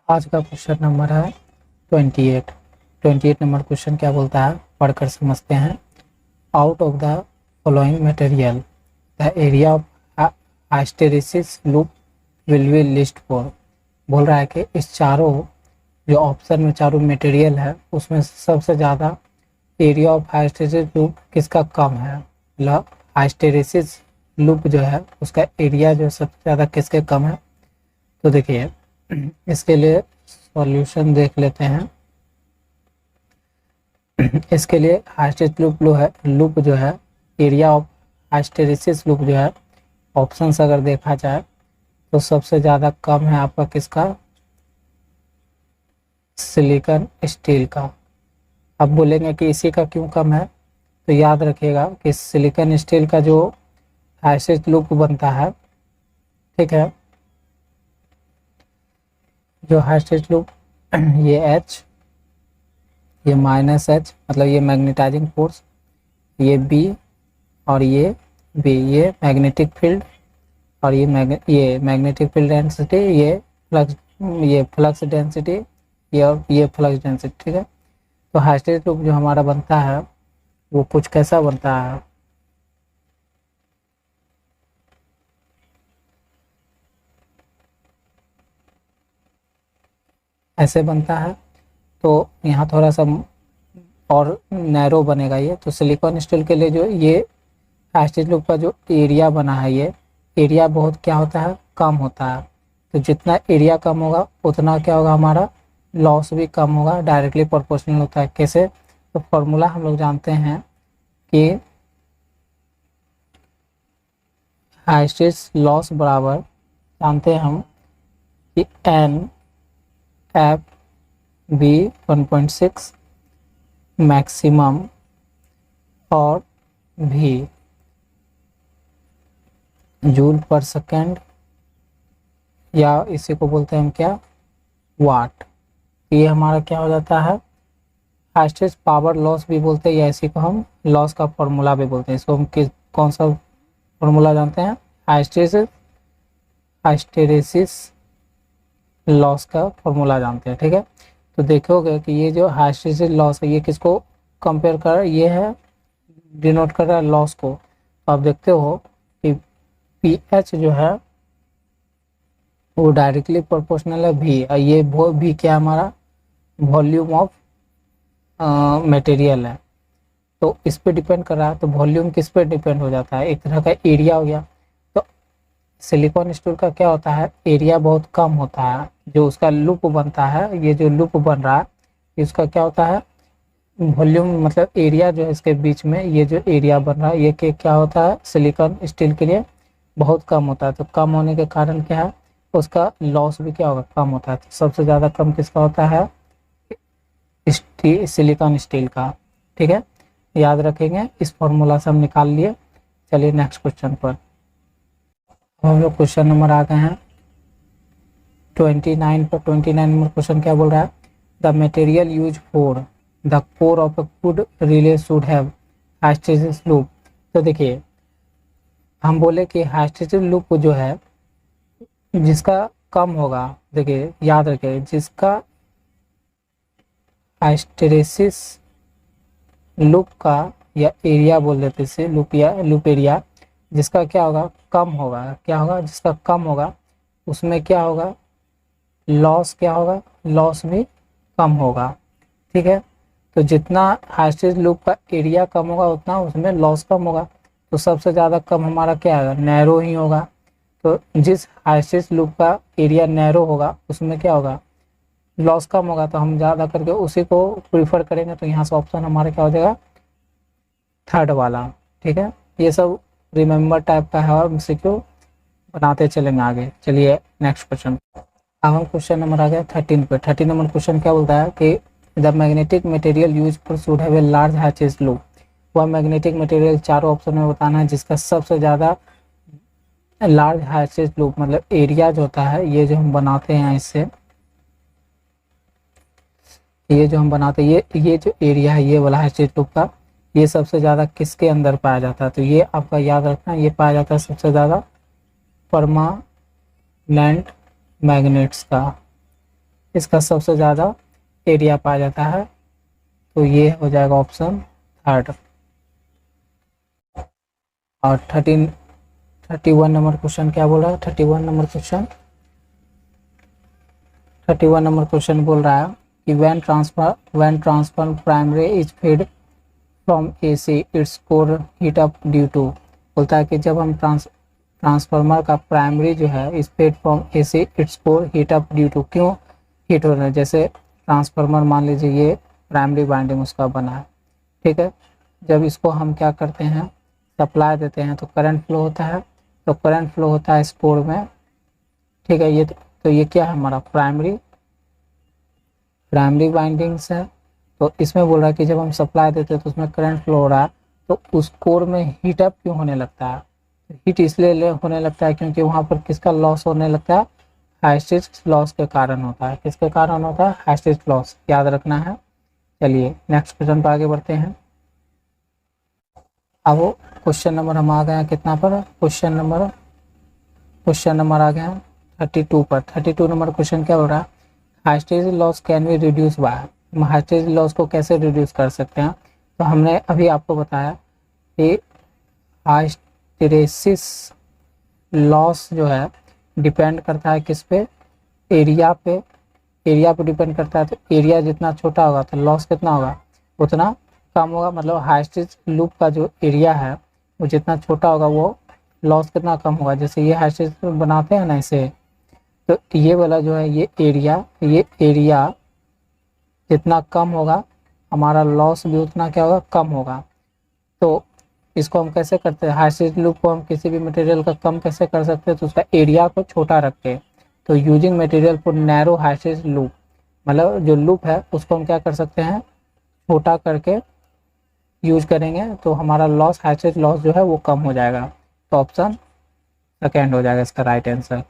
आज का question number है 28 नंबर क्वेश्चन क्या बोलता है, पढ़कर समझते हैं। Out of the following material the area of hysteresis loop will be list for. बोल रहा है कि इस चारों जो ऑप्शन में चारों मटेरियल है उसमें सबसे ज़्यादा एरिया ऑफ हिस्टेरेसिस लूप किसका कम है। मतलब हिस्टेरेसिस लूप जो है उसका एरिया जो सबसे ज़्यादा किसके कम है। तो देखिए इसके लिए सॉल्यूशन देख लेते हैं। इसके लिए हिस्टेरेसिस लूप जो है एरिया ऑफ हिस्टेरेसिस लूप जो है ऑप्शंस अगर देखा जाए तो सबसे ज़्यादा कम है आपका किसका, सिलिकॉन स्टील का। अब बोलेंगे कि इसी का क्यों कम है, तो याद रखिएगा कि सिलिकॉन स्टील का जो हिस्टेरेसिस लूप बनता है, ठीक है, जो हिस्टेरेसिस लूप ये H, ये -H मतलब ये मैग्नेटाइजिंग फोर्स, ये B और ये B, ये मैग्नेटिक फील्ड और ये मैग्नेटिक फील्ड डेंसिटी, ये फ्लक्स डेंसिटी, ये फ्लक्स डेंसिटी, ठीक है। तो हिस्टेरेसिस लूप जो हमारा बनता है वो कुछ कैसा बनता है, ऐसे बनता है। तो यहाँ थोड़ा सा और नैरो बनेगा ये। तो सिलिकॉन स्टील के लिए जो ये हिस्टेरेसिस लूप का जो एरिया बना है, ये एरिया बहुत क्या होता है, कम होता है। तो जितना एरिया कम होगा उतना क्या होगा, हमारा लॉस भी कम होगा, डायरेक्टली प्रोपोर्शनल होता है। कैसे, तो फॉर्मूला हम लोग जानते हैं कि हिस्टेरेसिस लॉस बराबर जानते हैं हम कि N F B 1.6 मैक्सिमम और V जूल पर सेकेंड, या इसी को बोलते हैं हम क्या, वाट। ये हमारा क्या हो जाता है, हिस्टेरेसिस पावर लॉस भी बोलते हैं, या इसी को हम लॉस का फॉर्मूला भी बोलते हैं। इसको हम कौन सा फॉर्मूला जानते हैं, हिस्टेरेसिस लॉस का फॉर्मूला जानते हैं, ठीक है। तो देखोगे कि ये जो हिस्टेरेसिस लॉस है ये किसको कंपेयर कर, ये है डिनोट कर रहा है लॉस को। तो आप देखते हो कि पीएच जो है वो डायरेक्टली प्रोपोर्शनल है भी, और ये भी क्या हमारा वॉल्यूम ऑफ मटेरियल है। तो इस पे डिपेंड कर रहा है। तो वॉल्यूम किस पे डिपेंड हो जाता है, एक तरह का एरिया हो गया। तो सिलिकॉन स्टील का क्या होता है, एरिया बहुत कम होता है। जो उसका लूप बनता है, ये जो लूप बन रहा है इसका क्या होता है, वॉल्यूम मतलब एरिया जो है इसके बीच में ये जो एरिया बन रहा है ये क्या होता है, सिलिकॉन स्टील के लिए बहुत कम होता है। तो कम होने के कारण क्या है, उसका लॉस भी क्या होगा, कम होता है। तो सबसे ज़्यादा कम किसका होता है, सिलिकॉन स्टील का, ठीक है। याद रखेंगे, इस फॉर्मूला से हम निकाल लिए। चलिए नेक्स्ट क्वेश्चन पर। हम लोग क्वेश्चन नंबर आ गए हैं 29 पर। 29 नंबर क्वेश्चन क्या बोल रहा है, the material use for the core of a good relay should have hysteresis loop. तो देखिए हम बोले कि हिस्टेरेसिस लूप जो है जिसका कम होगा, देखिए याद रखिए, जिसका हिस्टेरेसिस लूप का या एरिया बोल देते इसे, लूप या लूप एरिया, जिसका क्या होगा, कम होगा, क्या होगा, जिसका कम होगा उसमें क्या होगा, लॉस क्या होगा, लॉस भी कम होगा, ठीक है। तो जितना हिस्टेरेसिस लूप का एरिया कम होगा उतना उसमें लॉस कम होगा। तो सबसे ज़्यादा कम हमारा क्या होगा, नैरो ही होगा। तो जिस हिस्टेरेसिस लूप का एरिया नैरो होगा उसमें क्या होगा, लॉस कम होगा। तो हम ज़्यादा करके उसी को प्रीफर करेंगे। तो यहाँ से ऑप्शन हमारा क्या हो जाएगा, थर्ड वाला, ठीक है। ये सब रिमेंबर टाइप का है और MCQ बनाते चलेंगे आगे। चलिए नेक्स्ट क्वेश्चन। अब हम क्वेश्चन नंबर आ गया 13 पे। 13 नंबर क्वेश्चन क्या बोलता है कि the magnetic material use for should have a large hysteresis loop. वह मैग्नेटिक मटेरियल चारों ऑप्शन में बताना है जिसका सबसे ज़्यादा लार्ज हिस्टेरेसिस लूप मतलब एरिया जो होता है, ये जो हम बनाते हैं इससे, ये जो हम बनाते हैं ये जो एरिया है ये वाला हिस्टेरेसिस लूप का, ये सबसे ज़्यादा किसके अंदर पाया जाता है। तो ये आपका याद रखना, ये पाया जाता है सबसे ज़्यादा परमानेंट मैग्नेट्स का। इसका सबसे ज़्यादा एरिया पाया जाता है। तो ये हो जाएगा ऑप्शन थर्ड। और 31 नंबर क्वेश्चन क्या बोल रहा है? 31 नंबर क्वेश्चन बोल रहा है कि when transfer primary is fed from AC its core heat up due to। बोलता है कि जब हम ट्रांसफार्मर का प्राइमरी जो है इस fed from AC it's core heat up due to, क्यों हीट हो रहा है? जैसे ट्रांसफार्मर मान लीजिए ये प्राइमरी वाइंडिंग उसका बना है, ठीक है। जब इसको हम क्या करते हैं, सप्लाई देते हैं तो करंट फ्लो होता है, तो करंट फ्लो होता है इस कोर में, ठीक है। ये तो ये क्या है हमारा प्राइमरी वाइंडिंग्स है। तो इसमें बोल रहा है कि जब हम सप्लाई देते हैं तो उसमें करंट फ्लो हो रहा है, तो उस कोर में हीट अप क्यों होने लगता है? हीट इसलिए होने लगता है क्योंकि वहाँ पर किसका लॉस होने लगता है? हाइस्टेरिक्स लॉस के कारण होता है। किसके कारण होता है? हाइस्टेरिक्स लॉस, याद रखना है। चलिए नेक्स्ट क्वेश्चन पर आगे बढ़ते हैं। अब वो क्वेश्चन नंबर हम आ गए हैं कितना पर? क्वेश्चन नंबर आ गए हैं 32 पर। 32 नंबर क्वेश्चन क्या हो रहा है? Hysteric loss can be reduce by. हम हाइस्टेरिक लॉस को कैसे रिड्यूस कर सकते हैं? तो हमने अभी आपको बताया कि हाइस्टेरेसिस लॉस जो है डिपेंड करता है किस पे? एरिया पे डिपेंड करता है। तो एरिया जितना छोटा होगा तो लॉस कितना होगा? उतना कम होगा। मतलब हाइस्टेरिक लूप का जो एरिया है वो जितना छोटा होगा वो लॉस कितना कम होगा। जैसे ये हाइस्टेरिक बनाते हैं ना इसे, तो ये वाला जो है ये एरिया जितना कम होगा हमारा लॉस भी उतना क्या होगा? कम होगा। तो इसको हम कैसे करते हैं? हाइस्टेरिक लूप को हम किसी भी मटेरियल का कम कैसे कर सकते हैं? तो उसका एरिया को छोटा रख के। तो using material for narrow hysteric loop, मतलब जो लूप है उसको हम क्या कर सकते हैं? छोटा करके यूज करेंगे तो हमारा लॉस, हाइस्टेरिक लॉस जो है वो कम हो जाएगा। तो ऑप्शन सेकेंड हो जाएगा इसका राइट आंसर।